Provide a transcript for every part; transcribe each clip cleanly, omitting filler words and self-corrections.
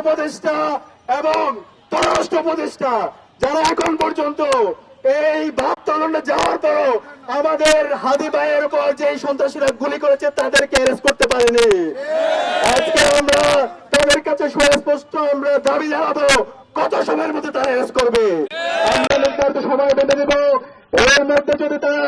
উপদেষ্টা এবং পররাষ্ট্র উপদেষ্টা যারা এখন পর্যন্ত এই ভাবতলনে যাওয়ার পরও আমাদের হাদি ভাইয়ের উপর যে সন্ত্রাসীরা গুলি করেছে তাদেরকে অ্যারেস্ট করতে পারেনি। আজকে আমরা তাদের কাছে সুস্পষ্ট আমরা দাবি জানাবো কত সময়ের মধ্যে তারা অ্যারেস্ট করবে। আমরা নির্ধারিত সময় বেঁধে দেব, এর মধ্যে যদি তারা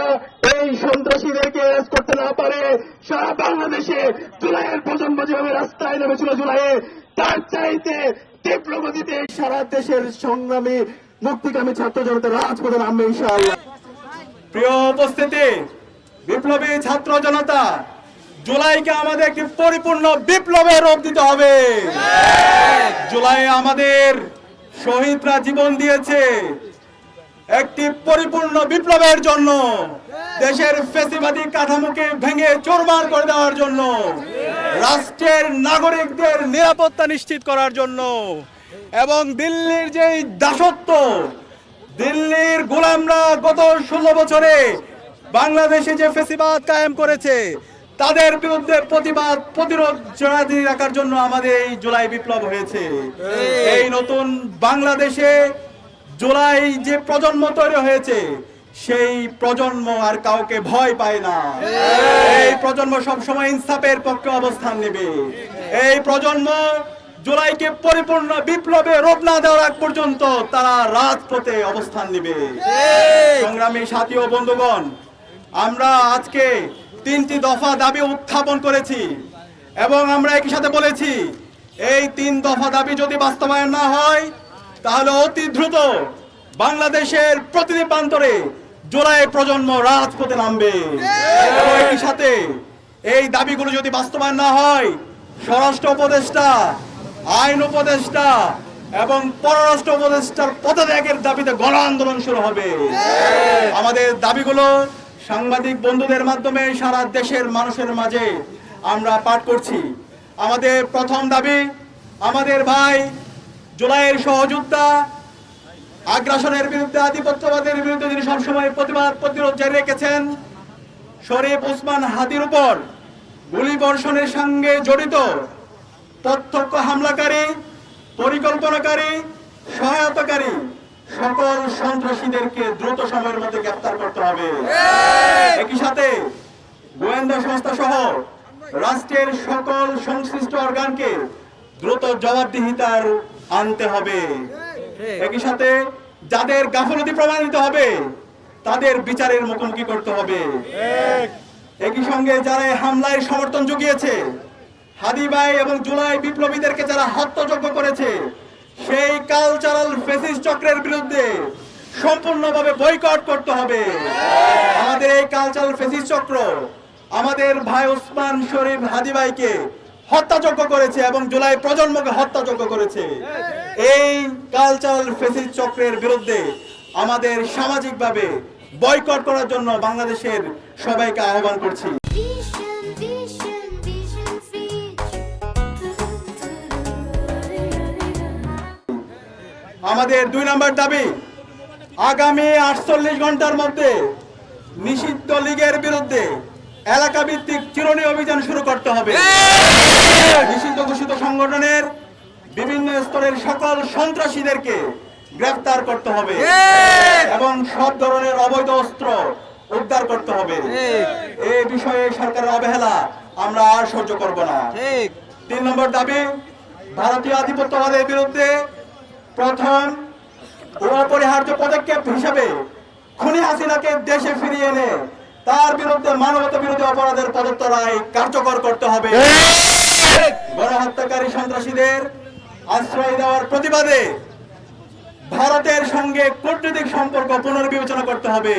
এই সন্ত্রাসীদেরকে অ্যারেস্ট করতে না পারে সারা বাংলাদেশে জুলাইয়ের প্রজন্ম যেভাবে রাস্তায় নেমেছিল জুলাইয়ে তার চাইতে তীব্র গতিতে সারা দেশের সংগ্রামী মুক্তিকামী ছাত্র জনতা রাজপথে নামবে ইনশাআল্লাহ। প্রিয় উপস্থিতি, বিপ্লবী ছাত্র জনতা, জুলাইকে আমাদের একটি পরিপূর্ণ বিপ্লবের রূপ দিতে হবে। জুলাই আমাদের শহীদরা জীবন দিয়েছে একটি পরিপূর্ণ বিপ্লবের জন্য, দেশের ফ্যাসিবাদী কাঠামোকে ভেঙে চুরমার করে দেওয়ার জন্য, রাষ্ট্রের নাগরিকদের নিরাপত্তা নিশ্চিত করার জন্য এবং দিল্লির যে দাসত্ব, দিল্লির গোলামরা গত 16 বছরে বাংলাদেশে যে ফ্যাসিবাদ কায়েম করেছে তাদের বিরুদ্ধে প্রতিরোধ জারি রাখার জন্য আমাদের এই জুলাই বিপ্লব হয়েছে। এই নতুন বাংলাদেশে জুলাই যে প্রজন্ম তৈরি হয়েছে সেই প্রজন্ম আর কাউকে ভয় পায় না। এই প্রজন্ম সবসময় ইনসাফের পক্ষে অবস্থান নেবে। এই প্রজন্ম জুলাইকে পরিপূর্ণ বিপ্লবে রূপ না দেওয়ার আগ পর্যন্ত তারা রাজপথে অবস্থান নেবে। সংগ্রামী সাথী ও বন্ধুগণ, আমরা আজকে 3টি দফা দাবি উত্থাপন করেছি এবং আমরা একই সাথে বলেছি এই 3 দফা দাবি যদি বাস্তবায়ন না হয় তাহলে অতি দ্রুত বাংলাদেশের প্রতিটি প্রান্তরে জুলাই প্রজন্ম রাজপথে নামবে। এবং একই সাথে এই দাবিগুলো যদি বাস্তবায়ন না হয় স্বরাষ্ট্র উপদেষ্টা, আইন উপদেষ্টা এবং পররাষ্ট্র উপদেষ্টার পদত্যাগের দাবিতে গণ আন্দোলন শুরু হবে। আমাদের দাবিগুলো সাংবাদিক বন্ধুদের মাধ্যমে সারা দেশের মানুষের মাঝে আমরা পাঠ করছি। আমাদের প্রথম দাবি, আমাদের ভাই জুলাইয়ের সহযোদ্ধা, আগ্রাসনের বিরুদ্ধে, আধিপত্যবাদের বিরুদ্ধে যিনি সবসময় প্রতিরোধ জারি রেখেছেন, শরীফ ওসমান হাদির উপর গুলি বর্ষণের সঙ্গে জড়িত প্রত্যক্ষ হামলাকারী, পরিকল্পনাকারী, সহায়তাকারী সকল সন্ত্রাসীদেরকে দ্রুত সময়ের মধ্যে গ্রেফতার করতে হবে। একই সাথে গোয়েন্দা সংস্থা সহ রাষ্ট্রের সকল সংশ্লিষ্ট অর্গানকে দ্রুত জবাবদিহিতার আনতে হবে। একই সাথে যাদের গাফলতি প্রমাণিত হবে তাদের বিচারের মুখোমুখি করতে হবে। একই সঙ্গে যারা হামলায় সমর্থন জুগিয়েছে, হাদি ভাই এবং জুলাই বিপ্লবীদেরকে যারা হত্যাযজ্ঞ করেছে, সেই কালচারাল ফ্যাসিস্ট চক্রের বিরুদ্ধে সম্পূর্ণভাবে বয়কট করতে হবে। আমাদের এই কালচারাল ফ্যাসিস্ট চক্র আমাদের ভাই ওসমান শরীফ হাদি ভাইকে হত্যাযজ্ঞ করেছে এবং জুলাই প্রজন্মকে হত্যাযজ্ঞ করেছে। এই কালচারাল ফ্যাসিস্ট চক্রের বিরুদ্ধে আমাদের সামাজিকভাবে বয়কট করার জন্য বাংলাদেশের সবাইকে আহ্বান করছি। আমাদের 2 নম্বর দাবি, আগামী 48 ঘন্টার মধ্যে নিষিদ্ধ লীগের বিরুদ্ধে এলাকা ভিত্তিক চিরুনি অভিযান শুরু করতে হবে। নিষিদ্ধ ঘোষিত সংগঠনের বিভিন্ন স্তরের সকল সন্ত্রাসীদেরকে গ্রেফতার করতে হবে এবং সব ধরনের অবৈধ অস্ত্র উদ্ধার করতে হবে। এই বিষয়ে সরকারের অবহেলা আমরা আর সহ্য করব না। 3 নম্বর দাবি, ভারতীয় আধিপত্যবাদের বিরুদ্ধে প্রথম ও অপরিহার্য পদক্ষেপ হিসেবে খুনি হাসিনাকে দেশে ফিরিয়ে এনে তার বিরুদ্ধে মানবতা বিরোধী অপরাধের প্রদত্ত রায় কার্যকর করতে হবে। গণহত্যাকারী সন্ত্রাসীদের আশ্রয় দেওয়ার প্রতিবাদে ভারতের সঙ্গে কূটনৈতিক সম্পর্ক পুনর্বিবেচনা করতে হবে।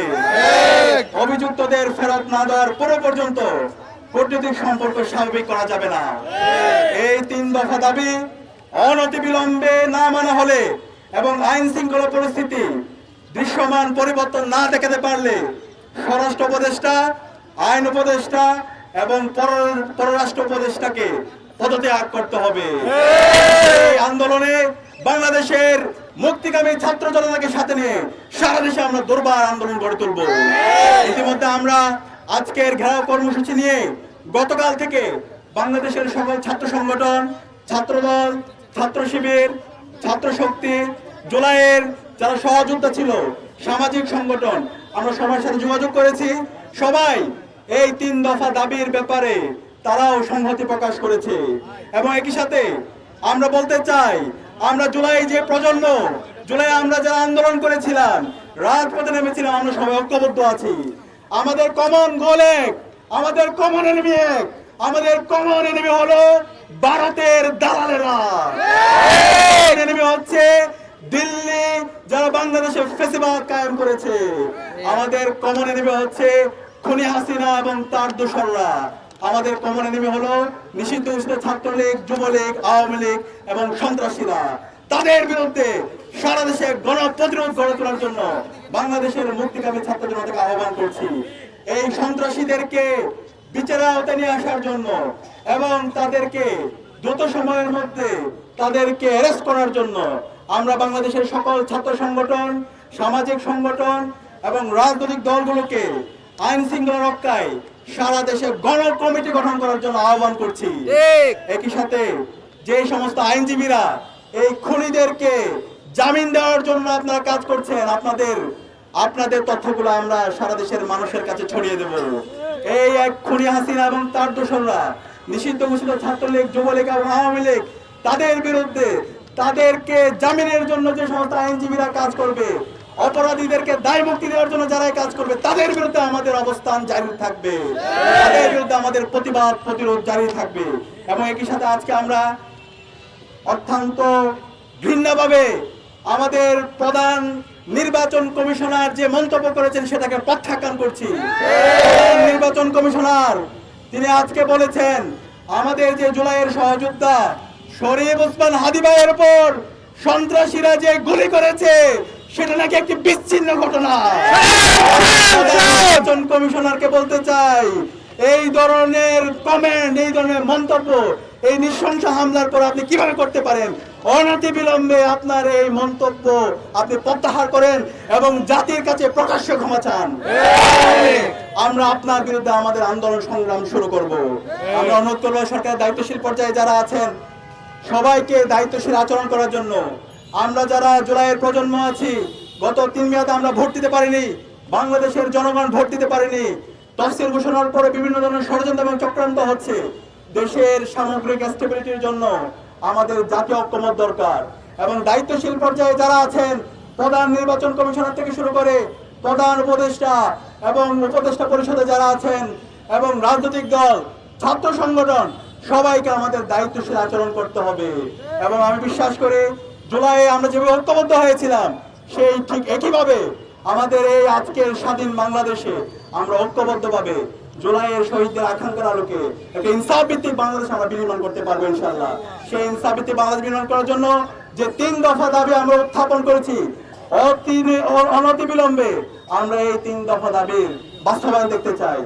অভিযুক্তদের ফেরত না দেওয়ার পুরো পর্যন্ত কূটনৈতিক সম্পর্ক স্বাভাবিক করা যাবে না। এই 3 দফা দাবি অনতিবিলম্বে না মানা হলে এবং আইন শৃঙ্খলা পরিস্থিতি দৃশ্যমান পরিবর্তন না দেখাতে পারলে স্বরাষ্ট্র উপদেষ্টা, আইন উপদেষ্টা এবং পররাষ্ট্র উপদেষ্টাকে পদত্যাগ করতে হবে। এই আন্দোলনে বাংলাদেশের মুক্তিকামী ছাত্র জনতাকে সাথে নিয়ে সারা দেশে আমরা দুর্বার আন্দোলন গড়ে তুলব। ইতিমধ্যে আমরা আজকের ঘেরাও কর্মসূচি নিয়ে গতকাল থেকে বাংলাদেশের সকল ছাত্র সংগঠন, ছাত্রদল, ছাত্র শিবির, ছাত্র শক্তি, জুলাইয়ের যারা সহযোদ্ধা ছিল, সামাজিক সংগঠন, আমরা সবার সাথে যোগাযোগ করেছি। সবাই এই 3 দফা দাবির ব্যাপারে তারাও সংহতি প্রকাশ করেছে। এবং একই সাথে আমরা বলতে চাই, আমরা জুলাই যে প্রজন্ম, জুলাই আমরা যারা আন্দোলন করেছিলাম, রাজপথে নেমেছিলাম, আমরা সবাই ঐক্যবদ্ধ আছি। আমাদের কমন গোল এক, আমাদের কমন এনিমি এক, আমাদের কমন এনিমি হলো ভারতের দালালেরা। এনিমি হচ্ছে দিল্লি, যারা বাংলাদেশে ফ্যাসিবাদ কায়েম করেছে। আমাদের কমন এনিমি হচ্ছে খুনি হাসিনা এবং তার দোসররা। আমাদের কমন এনিমি হলো নিষিদ্ধ ঘোষিত ছাত্রলীগ, যুবলীগ, আওয়ামী লীগ এবং সন্ত্রাসীরা। তাদের বিরুদ্ধে সারা দেশে গণপ্রতিরোধ গড়ে তোলার জন্য বাংলাদেশের মুক্তিকামী ছাত্র জনতাকে আহ্বান করছি। এই সন্ত্রাসীদেরকে বিচারের আওতায় নিয়ে আসার জন্য এবং তাদেরকে দ্রুত সময়ের মধ্যে তাদেরকে অ্যারেস্ট করার জন্য আমরা বাংলাদেশের সকল ছাত্র সংগঠন, সামাজিক সংগঠন এবং রাজনৈতিক দলগুলোকে আইন শৃঙ্খলা রক্ষায় সারা দেশে গণ কমিটি গঠন করার জন্য আহ্বান করছি। একই সাথে যে সমস্ত আইনজীবীরা এই খুনিদেরকে জামিন দেওয়ার জন্য আপনারা কাজ করছেন, আপনাদের তথ্যগুলো আমরা সারা দেশের মানুষের কাছে ছড়িয়ে দেব। এই এক খুনি হাসিনা এবং তার দোসররা, নিষিদ্ধ ঘোষিত ছাত্রলীগ, যুবলীগ এবং আওয়ামী লীগ, তাদের বিরুদ্ধে তাদেরকে জামিনের জন্য যে সমস্ত আইনজীবীরা কাজ করবে, অপরাধীদেরকে দায় মুক্তি দেওয়ার জন্য যারা কাজ করবে, তাদের বিরুদ্ধে আমাদের অবস্থান জারি থাকবে, তাদের বিরুদ্ধে আমাদের প্রতিবাদ প্রতিরোধ জারি থাকবে। এবং একই সাথে আজকে আমরা অত্যন্ত ঘৃণ্যভাবে আমাদের প্রধান নির্বাচন কমিশনার যে মন্তব্য করেছেন সেটাকে প্রত্যাখ্যান করছি। প্রধান নির্বাচন কমিশনার তিনি আজকে বলেছেন, আমাদের যে জুলাইয়ের সহযোদ্ধা শরীফ ওসমান হাদী ভাইয়ের উপর সন্ত্রাসীরা যে গুলি করেছে সেটা নাকি একটি বিচ্ছিন্ন ঘটনা। নির্বাচন কমিশনারকে বলতে চাই, এই ধরনের কমেন্ট, এই ধরনের মন্তব্য এই নৃশংস হামলার পর আপনি কিভাবে করতে পারেন? অনতিবিলম্বে আপনার এই মন্তব্য আপনি প্রত্যাহার করেন এবং জাতির কাছে প্রকাশ্য ক্ষমা চান। আমরা আপনার বিরুদ্ধে আমাদের আন্দোলন সংগ্রাম শুরু করব। আমরা অনুরোধ করবো সরকারের দায়িত্বশীল পর্যায়ে যারা আছেন সবাইকে দায়িত্বশীল আচরণ করার জন্য। আমরা যারা জুলাইয়ের প্রজন্ম আছি, গত 3 মেয়াদে আমরা ভোট দিতে পারিনি, বাংলাদেশের জনগণ ভোট দিতে পারিনি। তফসিল ঘোষণার পরে বিভিন্ন ধরনের ষড়যন্ত্র এবং চক্রান্ত হচ্ছে। দেশের সামগ্রিক স্টেবিলিটির জন্য আমাদের জাতীয় ঐক্যমত দরকার। এবং দায়িত্বশীল পর্যায়ে যারা আছেন, প্রধান নির্বাচন কমিশনার থেকে শুরু করে প্রধান উপদেষ্টা এবং উপদেষ্টা পরিষদে যারা আছেন এবং রাজনৈতিক দল, ছাত্র সংগঠন, সবাইকে আমাদের দায়িত্বশীল আচরণ করতে হবে। এবং আমি বিশ্বাস করি জুলাইয়ে আমরা যেভাবে ঐক্যবদ্ধ হয়েছিলাম, সেই ঠিক একইভাবে আমাদের এই আজকের স্বাধীন বাংলাদেশে আমরা ঐক্যবদ্ধভাবে জুলাইয়ের শহীদদের আকাঙ্ক্ষার আলোকে একটা ইনসাফ ভিত্তিক বাংলাদেশ আমরা বিনির্মাণ করতে পারবো ইনশাআল্লাহ। সেই ইনসাফ ভিত্তিক বাংলাদেশ বিনির্মাণ করার জন্য যে 3 দফা দাবি আমরা উত্থাপন করেছি, অনতিবিলম্বে আমরা এই 3 দফা দাবির বাস্তবায়ন দেখতে চাই।